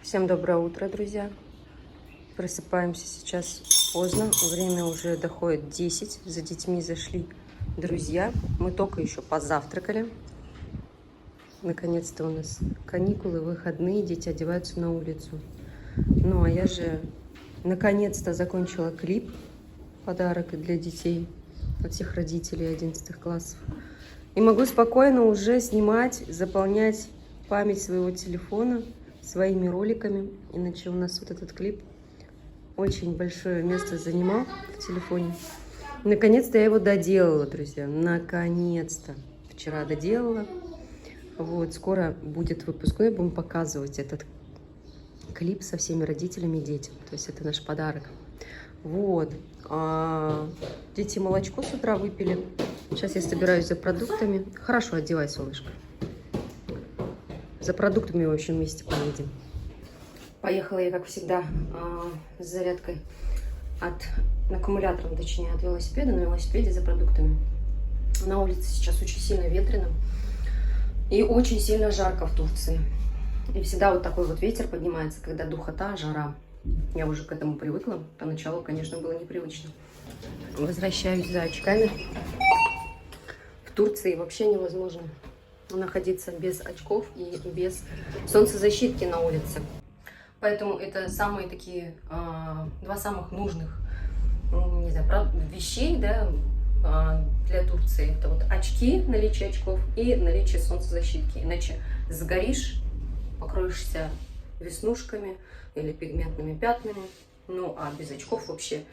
Всем доброе утро, друзья. Просыпаемся сейчас поздно. Время уже доходит 10. За детьми зашли друзья. Мы только еще позавтракали. Наконец-то у нас каникулы, выходные. Дети одеваются на улицу. Ну, а я же наконец-то закончила клип. Подарок для детей от всех родителей 11 классов. И могу спокойно уже снимать, заполнять память своего телефона своими роликами. Иначе у нас вот этот клип очень большое место занимал в телефоне. Наконец-то я его доделала, друзья. Наконец-то. Вчера доделала. Вот, скоро будет выпускной. Будем показывать этот клип со всеми родителями и детям. То есть это наш подарок. Вот. Дети молочко с утра выпили. Сейчас я собираюсь за продуктами. Хорошо, одевай, солнышко. За продуктами, в общем, вместе поедем. Поехала я, как всегда, с зарядкой аккумулятором, точнее, от велосипеда, на велосипеде за продуктами. На улице сейчас очень сильно ветрено и очень сильно жарко в Турции. И всегда вот такой вот ветер поднимается, когда духота, жара. Я уже к этому привыкла. Поначалу, конечно, было непривычно. Возвращаюсь за очками. В Турции вообще невозможно находиться без очков и без солнцезащитки на улице. Поэтому это самые такие два самых нужных, не знаю, вещей, да, для Турции. Это вот очки, наличие очков и наличие солнцезащитки. Иначе сгоришь, покроешься веснушками или пигментными пятнами. Ну, а без очков вообще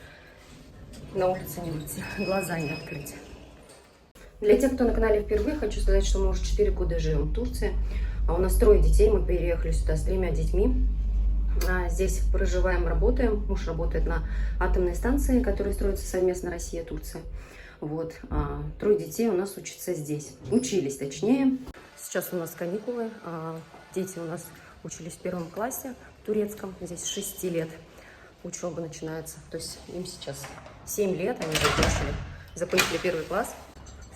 на улице не выйти, глаза не открыть. Для тех, кто на канале впервые, хочу сказать, что мы уже 4 года живем в Турции. А у нас 3 детей, мы переехали сюда с 3 детьми. Здесь проживаем, работаем. Муж работает на атомной станции, которая строится совместно Россия и Турция. Вот. 3 детей у нас учатся здесь. Учились, точнее. Сейчас у нас каникулы. Дети у нас учились в 1 классе в турецком. Здесь с 6 лет учеба начинается. То есть им сейчас 7 лет, они закончили 1 класс.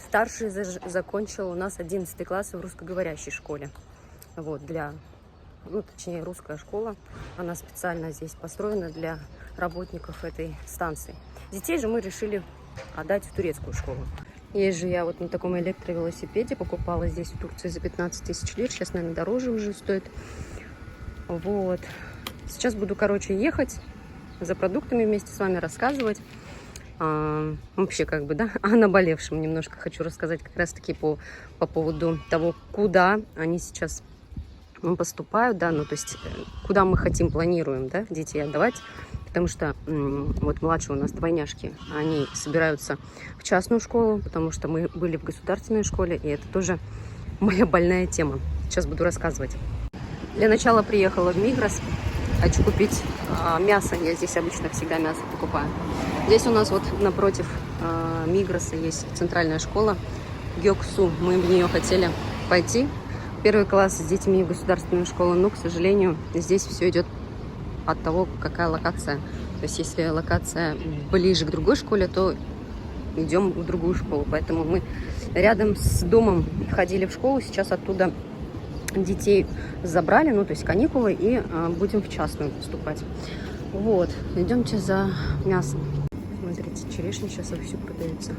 Старший закончил у нас 11 класс в русскоговорящей школе. Вот, точнее, русская школа. Она специально здесь построена для работников этой станции. Детей же мы решили отдать в турецкую школу. Езжу я вот на таком электровелосипеде. Покупала здесь в Турции за 15 тысяч лир. Сейчас, наверное, дороже уже стоит. Вот. Сейчас буду, ехать за продуктами вместе с вами, рассказывать. Вообще, о наболевшем немножко хочу рассказать как раз-таки по поводу того, куда они сейчас поступают, да, то есть куда мы планируем, да, детей отдавать, потому что вот младшие у нас двойняшки, они собираются в частную школу, потому что мы были в государственной школе, и это тоже моя больная тема. Сейчас буду рассказывать. Для начала приехала в Мигрос. Хочу купить мясо. Я здесь обычно всегда мясо покупаю. Здесь у нас вот напротив Мигроса есть центральная школа Гёксу. Мы в нее хотели пойти. 1 класс с детьми в государственную школу, но, к сожалению, здесь все идет от того, какая локация. То есть, если локация ближе к другой школе, то идем в другую школу. Поэтому мы рядом с домом ходили в школу. Сейчас оттуда детей забрали, то есть каникулы, и будем в частную поступать. Вот, идемте за мясом. Смотрите, черешня сейчас вовсю продается.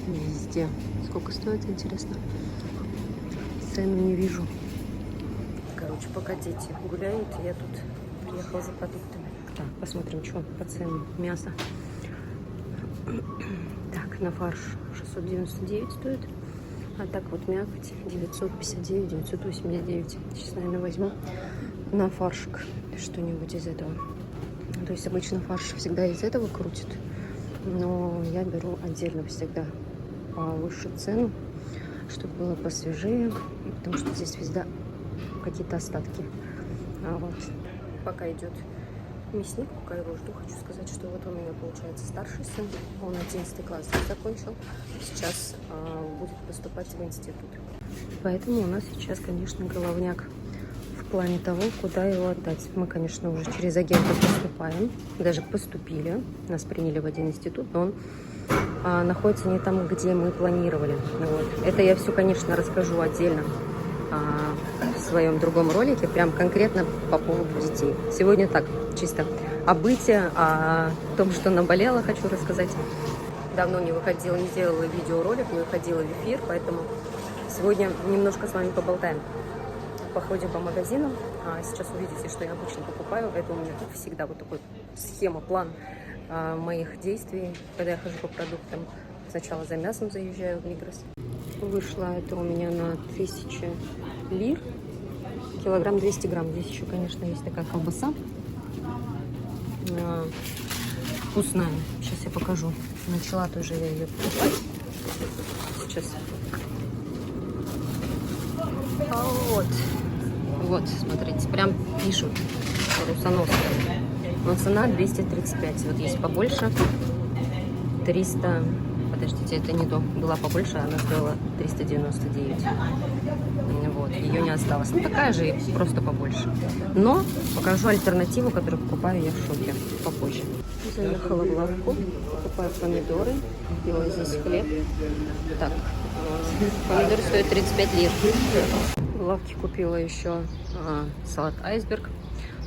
Везде. Сколько стоит, интересно? Цену не вижу. Пока дети гуляют, я тут приехала за продуктами. Так, посмотрим, что по ценам мяса. Так, на фарш 699 стоит. А так вот мякоть 959, 989. Сейчас, наверное, возьму на фаршик что-нибудь из этого. То есть обычно фарш всегда из этого крутит. Но я беру отдельно всегда повыше цену, чтобы было посвежее. Потому что здесь всегда какие-то остатки. Вот. Пока идет мясник, пока его жду, хочу сказать, что вот у меня получается старший сын, он 11 класс закончил, сейчас будет поступать в институт. Поэтому у нас сейчас, конечно, головняк в плане того, куда его отдать. Мы, конечно, уже через агента поступаем, даже поступили, нас приняли в один институт, но он находится не там, где мы планировали. Вот. Это я все, конечно, расскажу отдельно в своем другом ролике, прям конкретно по поводу детей. Сегодня так, чисто о быте, о том, что наболело, хочу рассказать. Давно не выходила, не делала видеоролик, не выходила в эфир, поэтому сегодня немножко с вами поболтаем. Походим по магазинам. Сейчас увидите, что я обычно покупаю. Это у меня всегда вот такой схема, план моих действий, когда я хожу по продуктам. Сначала за мясом заезжаю в Мигрос. Вышло это у меня на 1000 лир. Килограмм 200 грамм. Здесь еще, конечно, есть такая колбаса. Вкусная. Сейчас я покажу. Начала тоже я ее покупать. Сейчас. Вот, смотрите, прям пишут. Русоноская. Но цена 235. Вот есть побольше. 300. Подождите, это не то. Была побольше, она стоила 399. Вот, ее не осталось. Ну, такая же, просто побольше. Но покажу альтернативу, которую покупаю я в шоке попозже. Заехала в лавку, покупаю помидоры, купила здесь хлеб. Так, помидоры стоят 35 лир. В лавке купила еще салат айсберг.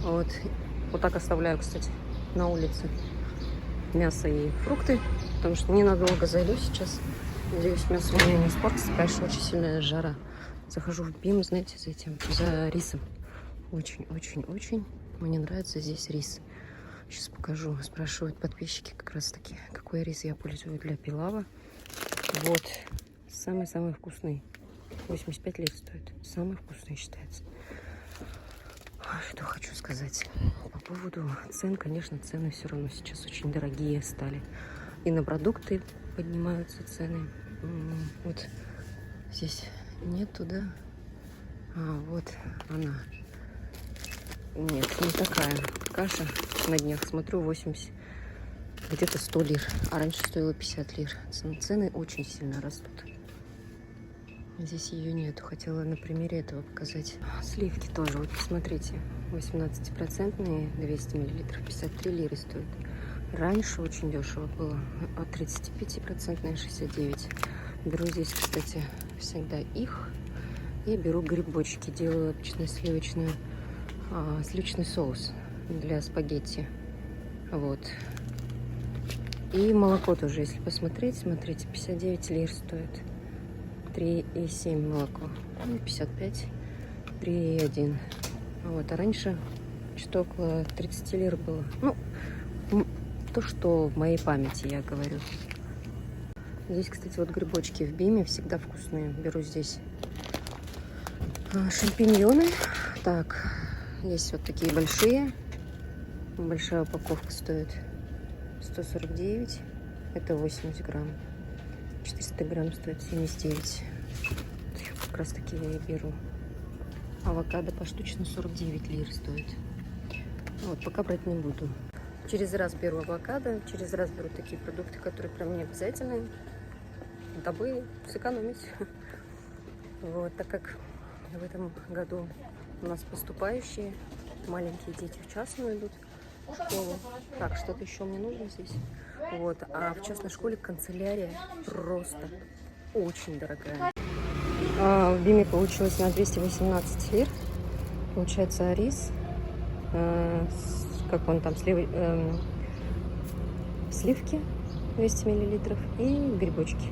Вот так оставляю, кстати, на улице мясо и фрукты, потому что ненадолго зайду сейчас. Надеюсь, мясо у меня не испортится. Конечно, очень сильная жара. Захожу в БИМ, знаете, за рисом. Очень мне нравится здесь рис. Сейчас покажу. Спрашивают подписчики как раз таки, какой рис я пользую для пилава. Вот. Самый-самый вкусный. 85 лир стоит. Самый вкусный считается. Что хочу сказать. По поводу цен, конечно, цены все равно сейчас очень дорогие стали. И на продукты поднимаются цены. Вот здесь нету, да? Вот она. Нет, не такая. Каша на днях, смотрю, 80, где-то 100 лир. А раньше стоила 50 лир. Цены очень сильно растут. Здесь ее нету. Хотела на примере этого показать. Сливки тоже. Вот посмотрите. 18%, 200 миллилитров, 53 лиры стоит. Раньше очень дешево было. А 35% 69. Беру здесь, кстати, всегда их. И беру грибочки. Делаю обычно сливочный соус для спагетти. Вот. И молоко тоже, если посмотреть, смотрите, 59 лир стоит. 3,7 молоко. 55, 3,1. Вот, а раньше что-то около 30 лир было. Ну, то, что в моей памяти, я говорю. Здесь, кстати, вот грибочки в БИМе всегда вкусные. Беру здесь шампиньоны. Так, есть вот такие большие. Большая упаковка стоит 149. Это 80 грамм. 400 грамм стоит 79. Как раз таки я и беру. Авокадо поштучно 49 лир стоит. Вот, пока брать не буду. Через раз беру авокадо, через раз беру такие продукты, которые прям не обязательные, дабы сэкономить. Вот, так как в этом году у нас поступающие, маленькие дети в частную идут в школу. Так, что-то еще мне нужно здесь. Вот, а в частной школе канцелярия просто очень дорогая. В БИМе получилось на 218 лир. Получается рис, как он там, сливки 200 миллилитров и грибочки.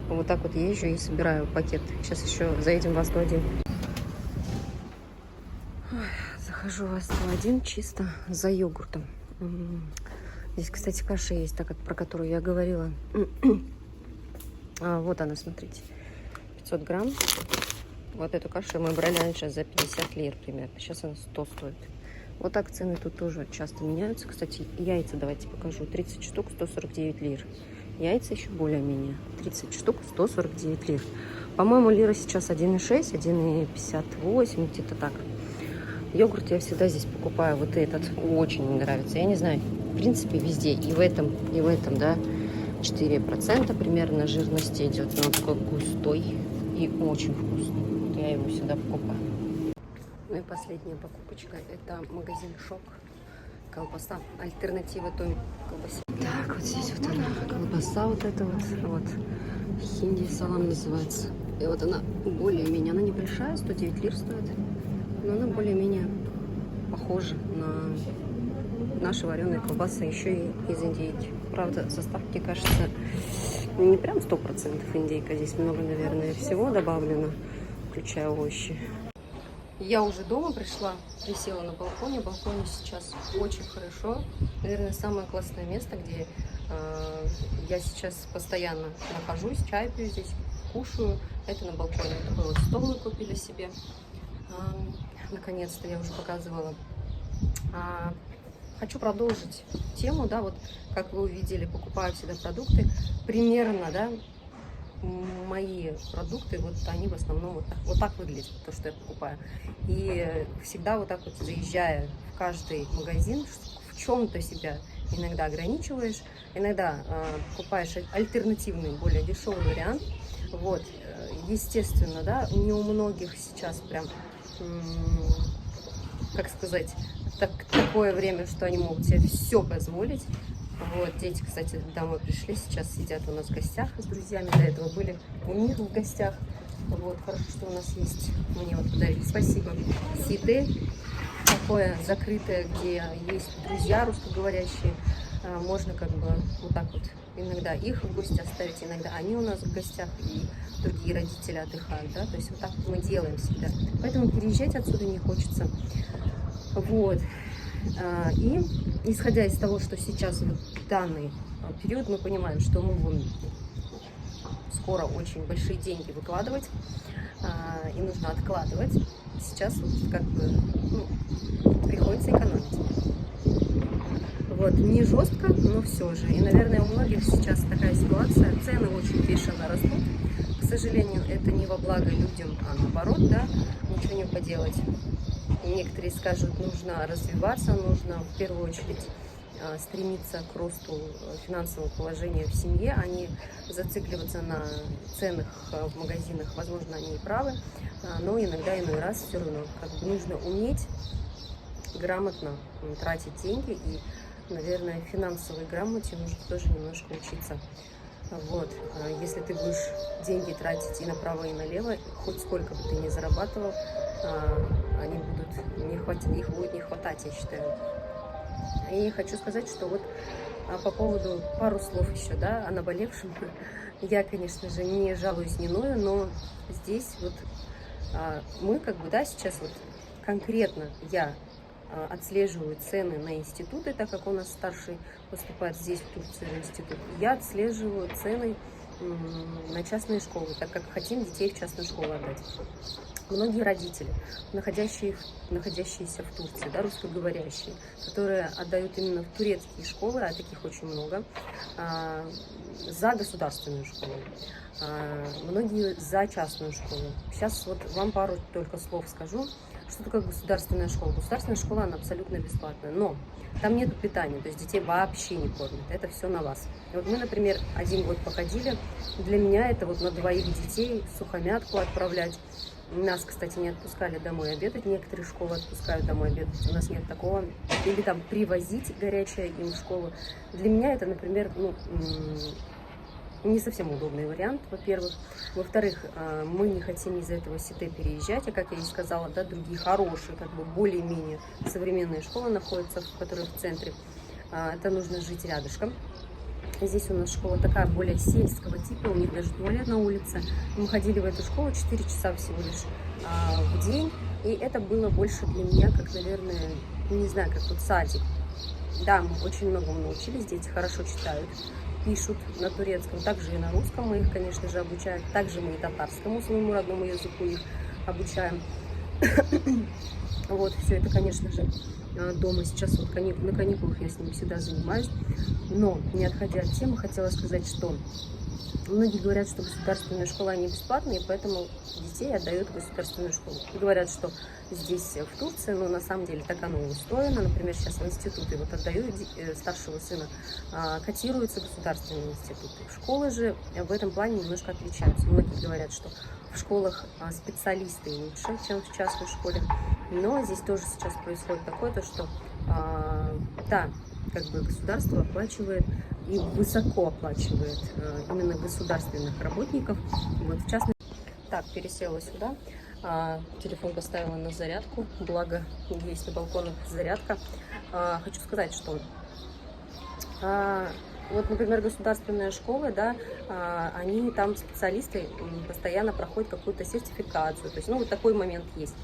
Вот так вот езжу и собираю пакет. Сейчас еще заедем в Асту-1. Захожу в Асту-1 чисто за йогуртом. Здесь, кстати, каша есть, так как про которую я говорила. Вот она, смотрите. 500 грамм. Вот эту кашу мы брали раньше за 50 лир примерно. Сейчас она 100 стоит. Вот так цены тут тоже часто меняются. Кстати, яйца давайте покажу. 30 штук 149 лир. Яйца еще более-менее. 30 штук 149 лир. По-моему, лира сейчас 1,6, 1,58, где-то так. Йогурт я всегда здесь покупаю. Вот этот очень мне нравится. Я не знаю, в принципе, везде. И в этом, да. 4% примерно жирности идет. Но он такой густой и очень вкусный. Я его всегда покупаю. Ну и последняя покупочка. Это магазин Шок. Колбаса. Альтернатива той колбасе. Так, вот здесь вот она. Колбаса вот эта вот. Вот. Хинди салам называется. И вот она более-менее, она небольшая, 109 лир стоит, но она более-менее похожа на наши вареные колбасы, еще и из индейки. Правда, состав, мне кажется, не прям 100% индейка, здесь много, наверное, всего добавлено, включая овощи. Я уже дома пришла, присела на балконе. Балконе сейчас очень хорошо. Наверное, самое классное место, где я сейчас постоянно нахожусь, чай пью здесь, кушаю. Это на балконе. Такой вот стол мы купили себе. Наконец-то я уже показывала. Хочу продолжить тему, да, вот как вы увидели, покупаю всегда продукты. Примерно, да, мои продукты, вот они в основном вот так выглядят, то, что я покупаю. И всегда вот так вот, заезжая в каждый магазин, в чем-то себя иногда ограничиваешь, иногда покупаешь альтернативный, более дешевый вариант. Вот, естественно, да, не у многих сейчас прям, как сказать, такое время, что они могут себе все позволить. Вот, дети, кстати, домой пришли, сейчас сидят у нас в гостях с друзьями, до этого были у них в гостях. Вот, хорошо, что у нас есть, мне вот подарили, спасибо, ситы, такое закрытое, где есть друзья русскоговорящие, можно как бы вот так вот иногда их в гости оставить, иногда они у нас в гостях, и другие родители отдыхают, да, то есть вот так мы делаем всегда, поэтому переезжать отсюда не хочется. Вот. И исходя из того, что сейчас вот данный период, мы понимаем, что мы будем скоро очень большие деньги выкладывать, и нужно откладывать. Сейчас вот как бы приходится экономить. Вот, не жестко, но все же. И, наверное, у многих сейчас такая ситуация, цены очень бешено растут. К сожалению, это не во благо людям, а наоборот, да, ничего не поделать. Некоторые скажут, нужно развиваться, нужно в первую очередь стремиться к росту финансового положения в семье, а не зацикливаться на ценах в магазинах. Возможно, они и правы, но иногда, иной раз все равно как бы нужно уметь грамотно тратить деньги, и, наверное, финансовой грамоте нужно тоже немножко учиться. Вот, если ты будешь деньги тратить и направо, и налево, хоть сколько бы ты ни зарабатывал, они будут не хватить, их будет не хватать, я считаю. И хочу сказать, что вот по поводу пару слов еще, да, о наболевшем. Я, конечно же, не жалуюсь, не ною, но здесь вот мы как бы, да, сейчас вот конкретно я отслеживаю цены на институты, так как у нас старший поступает здесь, в Турции, в институт. Я отслеживаю цены на частные школы, так как хотим детей в частную школу отдать. Многие родители, находящиеся в Турции, да, русскоговорящие, которые отдают именно в турецкие школы, а таких очень много, за государственную школу. Многие за частную школу. Сейчас вот вам пару только слов скажу. Что такое государственная школа? Государственная школа, она абсолютно бесплатная, но там нет питания, то есть детей вообще не кормят, это все на вас. И вот мы, например, 1 год походили, для меня это вот на 2 детей сухомятку отправлять. Нас, кстати, не отпускали домой обедать, некоторые школы отпускают домой обедать, у нас нет такого. Или там привозить горячее им в школу. Для меня это, например, не совсем удобный вариант, во-первых. Во-вторых, мы не хотим из-за этого сите переезжать, а, как я и сказала, да, другие хорошие, как бы более-менее современные школы находятся, которые в центре. Это нужно жить рядышком. Здесь у нас школа такая более сельского типа, у них даже туалет на улице. Мы ходили в эту школу 4 часа всего лишь в день, и это было больше для меня, как, наверное, не знаю, как вот садик. Да, мы очень многому научились, дети хорошо читают, пишут на турецком, также и на русском мы их, конечно же, обучаем, также мы и татарскому, своему родному языку их обучаем. Вот, все это, конечно же, дома сейчас, вот на каникулах я с ним всегда занимаюсь, но, не отходя от темы, хотела сказать, что многие говорят, что государственная школа, они бесплатные, поэтому детей отдают в государственную школу. Говорят, что здесь, в Турции, но на самом деле так оно и устроено. Например, сейчас в институты, вот отдаю старшего сына, котируются государственные институты. Школы же в этом плане немножко отличаются. Многие говорят, что в школах специалисты лучше, чем в частной школе. Но здесь тоже сейчас происходит такое, то что, да, как бы государство оплачивает и высоко оплачивает именно государственных работников. Вот, в частности, Так, пересела сюда. Телефон поставила на зарядку, благо есть на балконах зарядка. Хочу сказать, что вот, например, государственные школы, да, они там специалисты постоянно проходят какую-то сертификацию, то есть, ну, вот такой момент есть.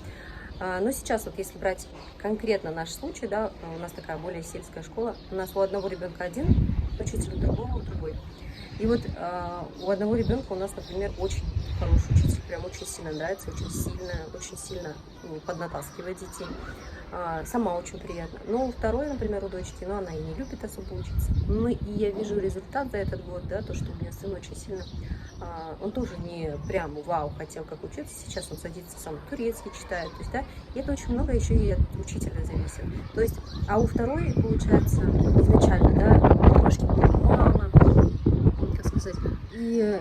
Но сейчас вот если брать конкретно наш случай, да, у нас такая более сельская школа, у нас у одного ребенка один учитель, у другого другой. И вот у одного ребенка у нас, например, очень хороший учитель, прям очень сильно нравится, очень сильно поднатаскивает детей. Сама очень приятно. Но у второй, например, у дочки, ну, она и не любит особо учиться. Ну, и я вижу результат за этот год, да, то, что у меня сын очень сильно, он тоже не прям вау хотел как учиться, сейчас он садится сам турецкий читает, то есть, да, и это очень много еще и от учителя зависит. То есть, а у второй, получается, изначально, да, немножко было мало, как сказать, и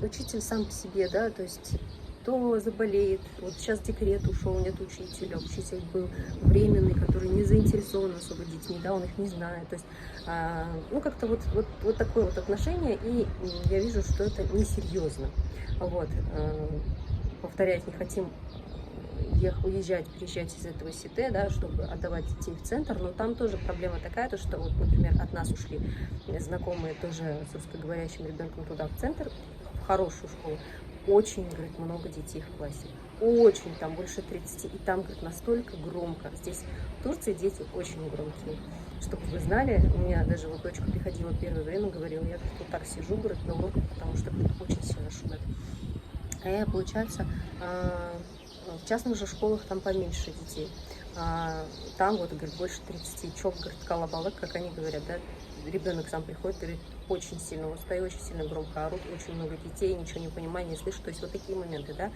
учитель сам по себе, да, то есть, то заболеет, вот сейчас декрет ушел, нет учителя, учитель был временный, который не заинтересован особо детьми, да, он их не знает, то есть, ну, как-то вот такое вот отношение, и я вижу, что это несерьезно, вот, повторять не хотим, переезжать из этого СИТ, да, чтобы отдавать детей в центр, но там тоже проблема такая, то, что вот, например, от нас ушли знакомые тоже с русскоговорящим ребенком туда в центр, в хорошую школу, очень, говорит, много детей в классе, очень, там больше 30, и там, говорит, настолько громко, здесь в Турции дети очень громкие, чтобы вы знали, у меня даже вот дочка приходила первое время, говорила, я вот так сижу, говорит, на уроках, потому что, говорит, очень сильно шумят, получается, в частных же школах там поменьше детей. Там вот, говорит, больше 30. Чё, говорит, колобалык, как они говорят, да, ребенок сам приходит, говорит, очень сильно устаю, очень сильно громко орут, очень много детей, ничего не понимаю, не слышу. То есть вот такие моменты, да.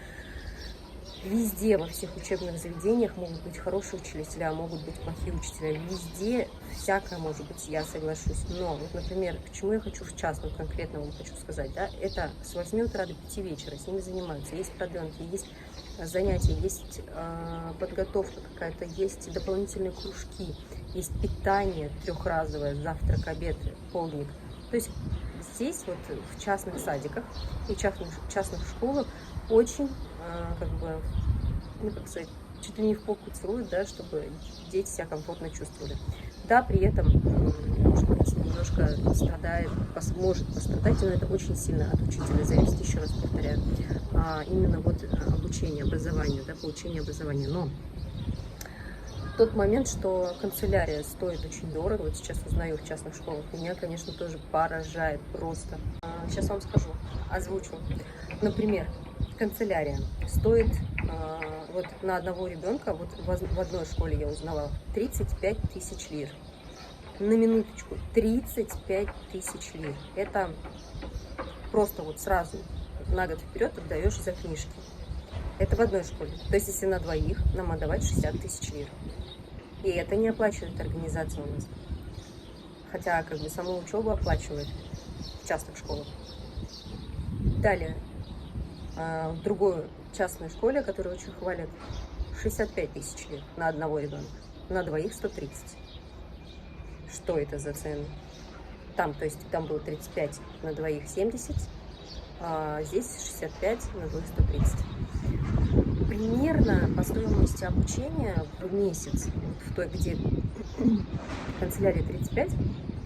Везде, во всех учебных заведениях могут быть хорошие учителя, могут быть плохие учителя. Везде всякое может быть, я соглашусь. Но, вот, например, почему я хочу в частном конкретно вам хочу сказать, да, это с 8 утра до 5 вечера, с ними занимаются, есть продленки, есть занятия, есть подготовка какая-то, есть дополнительные кружки, есть питание трехразовое, завтрак, обед, полдник. То есть здесь вот в частных садиках и частных школах очень, как бы, ну, как сказать, чуть ли не в попу целуют, да, чтобы дети себя комфортно чувствовали. Да, при этом, может быть, немножко страдает, может пострадать, но это очень сильно от учителя зависит, еще раз повторяю, именно вот обучение, образование, да, получение образования. Но тот момент, что канцелярия стоит очень дорого, вот сейчас узнаю в частных школах, меня, конечно, тоже поражает просто. Сейчас вам скажу, озвучу. Например, канцелярия стоит вот на одного ребенка, вот в одной школе я узнала, 35 тысяч лир. На минуточку, 35 тысяч лир. Это просто вот сразу на год вперед отдаешь за книжки. Это в одной школе. То есть, если на двоих, нам отдавать 60 тысяч лир. И это не оплачивает организация у нас. Хотя, как бы, саму учебу оплачивает в частных школах. Далее, в другой частной школе, которую очень хвалят, 65 тысяч лир на одного ребенка. На двоих 130. Что это за цены? Там, то есть, там было 35, на двоих 70, а здесь 65, на двоих 130. Примерно по стоимости обучения в месяц, в той, где канцелярия 35,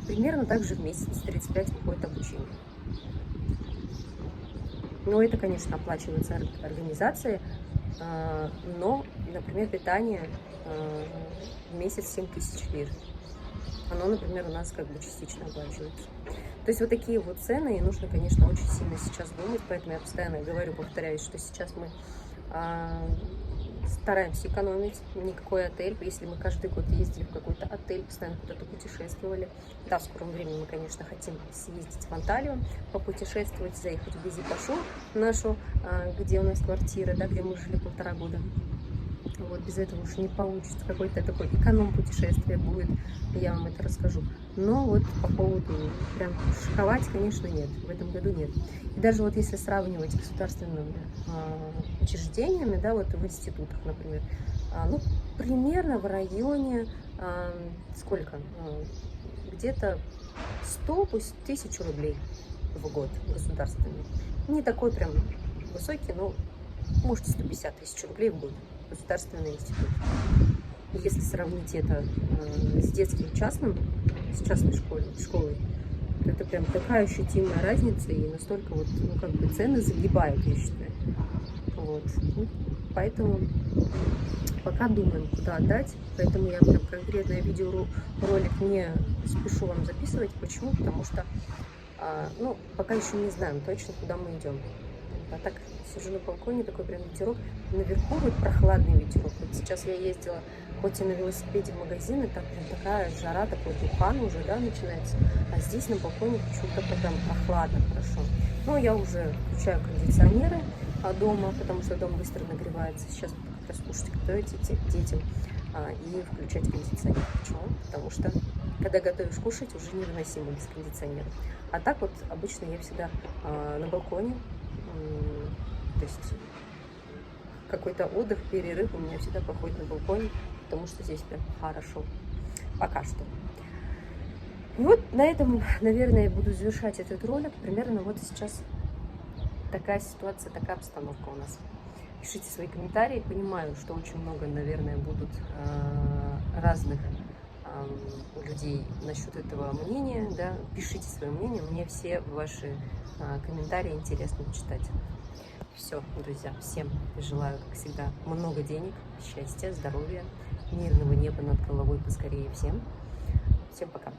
примерно также в месяц 35 выходит обучение. Но это, конечно, оплачивается организацией, но, например, питание в месяц 7 тысяч лир. Оно, например, у нас как бы частично оплачивается. То есть вот такие вот цены, и нужно, конечно, очень сильно сейчас думать, поэтому я постоянно говорю, повторяюсь, что сейчас мы стараемся экономить, никакой отель, если мы каждый год ездили в какой-то отель, постоянно куда-то путешествовали. Да, в скором времени мы, конечно, хотим съездить в Анталию, попутешествовать, заехать в Безикашу нашу, где у нас квартира, да, где мы жили 1,5 года. Вот, без этого уж не получится, какое-то такое эконом-путешествие будет, я вам это расскажу. Но вот по поводу прям шиковать, конечно, нет, в этом году нет. И даже вот если сравнивать с государственными учреждениями, да, вот в институтах, например, ну, примерно в районе, сколько, где-то 100, пусть 1000 рублей в год государственный. Не такой прям высокий, но можете 150 тысяч рублей в год. Государственный институт. Если сравнить это с детским частным, с частной школой, то это прям такая ощутимая разница, и настолько вот, ну, как бы цены загибают, я считаю. Вот. Ну, поэтому пока думаем, куда отдать, поэтому я прям конкретное видеоролик не спешу вам записывать. Почему? Потому что, ну, пока еще не знаем точно, куда мы идем. А так сижу на балконе, такой прям ветерок. Наверху вот прохладный ветерок. Вот сейчас я ездила, хоть и на велосипеде в магазин, и там прям такая жара, такой духан уже, да, начинается. А здесь на балконе почему-то прям прохладно, хорошо. Но я уже включаю кондиционеры дома, потому что дом быстро нагревается. Сейчас как раз кушать готовить детям и включать кондиционер. Почему? Потому что когда готовишь кушать, уже невыносимо без кондиционера. А так вот обычно я всегда на балконе. То есть какой-то отдых, перерыв у меня всегда проходит на балконе, потому что здесь прям хорошо. Пока что. И вот на этом, наверное, я буду завершать этот ролик. Примерно вот сейчас такая ситуация, такая обстановка у нас. Пишите свои комментарии. Понимаю, что очень много, наверное, будут разных у людей насчет этого мнения. Да? Пишите свое мнение. Мне все ваши комментарии интересно читать. Все, друзья, всем желаю, как всегда, много денег, счастья, здоровья, мирного неба над головой поскорее всем. Всем пока.